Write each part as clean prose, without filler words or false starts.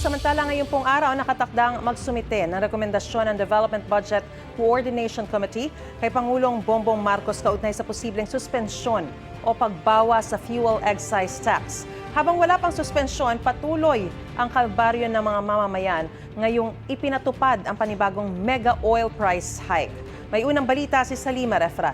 Samantala ngayon pong araw nakatakdang magsumite ng rekomendasyon ng Development Budget Coordination Committee kay Pangulong Bongbong Marcos kaugnay sa posibleng suspensyon o pagbawa sa fuel excise tax. Habang wala pang suspensyon, patuloy ang kalbaryo ng mga mamamayan ngayong ipinatupad ang panibagong mega oil price hike. May unang balita si Salima Refrat.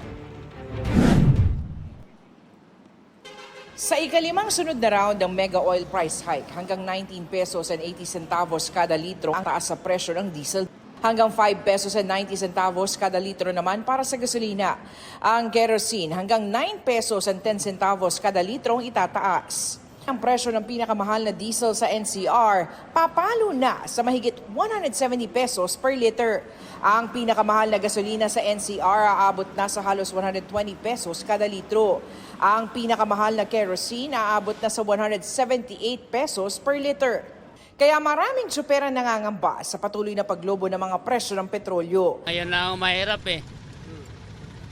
Sa ikalimang sunod na round ng mega oil price hike, hanggang 19 pesos and 80 centavos kada litro ang taas sa presyo ng diesel. Hanggang 5 pesos and 90 centavos kada litro naman para sa gasolina. Ang kerosene hanggang 9 pesos and 10 centavos kada litro ang itataas. Ang presyo ng pinakamahal na diesel sa NCR papalo na sa mahigit 170 pesos per liter. Ang pinakamahal na gasolina sa NCR aabot na sa halos 120 pesos kada litro. Ang pinakamahal na kerosene aabot na sa 178 pesos per liter. Kaya maraming tsupera nangangamba sa patuloy na paglobo ng mga presyo ng petrolyo. Ngayon na ang mahirap eh.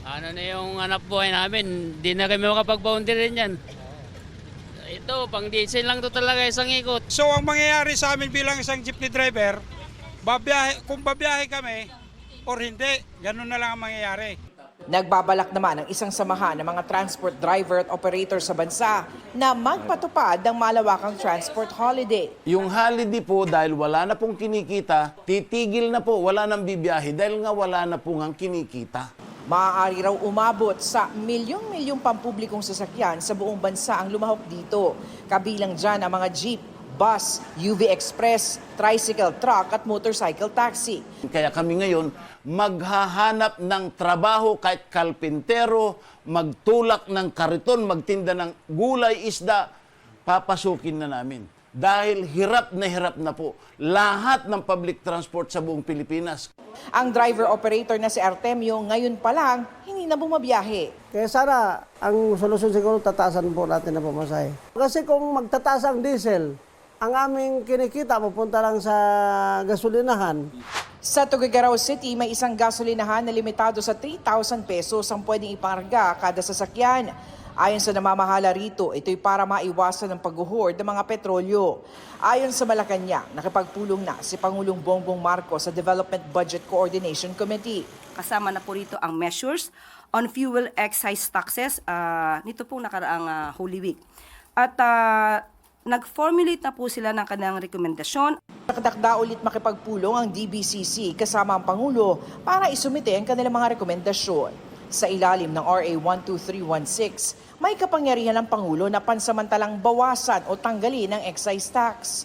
Ano na yung hanap buhay namin, di na kami makapag-boundary rin yan. Ito, pang diesel lang to talaga isang ikot. So ang mangyayari sa amin bilang isang jeepney driver, kung babiyahe kami or hindi, ganun na lang ang mangyayari. Nagbabalak naman ang isang samahan ng mga transport driver at operator sa bansa na magpatupad ng malawakang transport holiday. Yung holiday po, dahil wala na pong kinikita, titigil na po, wala nang bibiyahe dahil nga wala na pong ang kinikita. Maaari raw umabot sa milyong-milyong pampublikong sasakyan sa buong bansa ang lumahok dito. Kabilang dyan ang mga jeep, bus, UV Express, tricycle, truck at motorcycle taxi. Kaya kami ngayon maghahanap ng trabaho kahit kalpintero, magtulak ng kariton, magtinda ng gulay, isda, papasukin na namin. Dahil hirap na po lahat ng public transport sa buong Pilipinas. Ang driver-operator na si Artemio ngayon pa lang hindi na bumabiyahe. Kaya sana ang solusyon siguro tataasan po natin na pamasahe. Kasi kung magtataas ang diesel, ang aming kinikita pupunta lang sa gasolinahan. Sa Tuguegarao City, may isang gasolinahan na limitado sa 3,000 pesos ang pwedeng ipangarga kada sasakyan. Ayon sa namamahala rito, ito'y para maiwasan ang pag-hoard ng mga petrolyo. Ayon sa Malacanang, nakipagpulong na si Pangulong Bongbong Marcos sa Development Budget Coordination Committee. Kasama na po rito ang measures on fuel excise taxes nito pong nakaraang Holy Week. At nag-formulate na po sila ng kanilang rekomendasyon. Nakatakda ulit makipagpulong ang DBCC kasama ang Pangulo para isumite ang kanilang mga rekomendasyon. Sa ilalim ng RA 12316, may kapangyarihan ng Pangulo na pansamantalang bawasan o tanggalin ang excise tax.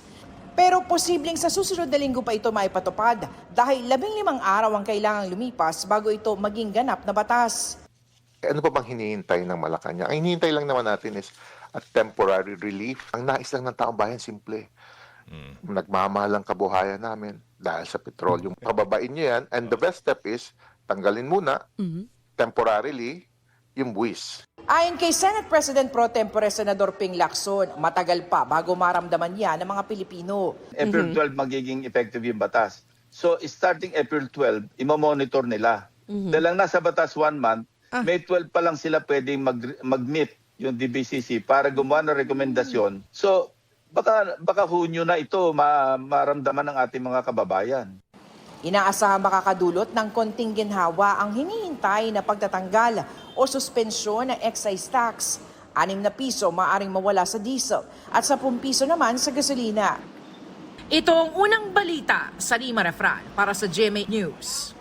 Pero posibleng sa susunod na linggo pa ito maipatupad dahil 15 araw ang kailangang lumipas bago ito maging ganap na batas. Ano pa bang hinihintay ng Malacanang? Ang hinihintay lang naman natin is a temporary relief. Ang nais lang ng taong bayan, simple. Nagmamahal ang kabuhayan namin dahil sa petroleum. Pababain nyo yan, and the best step is tanggalin muna, temporarily, yung buwis. Ayon kay Senate President Pro Tempore Senador Ping Lacson, matagal pa bago maramdaman yan ng mga Pilipino. April 12 magiging effective yung batas. So starting April 12, imamonitor nila. Dahil lang nasa batas 1 month, May 12 pa lang sila pwedeng mag-meet yung DBCC para gumawa ng rekomendasyon. So baka Hunyo na ito maramdaman ng ating mga kababayan. Inaasahan makakadulot ng konting ginhawa ang hinihintay na pagtatanggal o suspensyon ng excise tax. 6 na piso maaring mawala sa diesel at 10 piso naman sa gasolina. Ito ang unang balita sa Lima Refran para sa GMA News.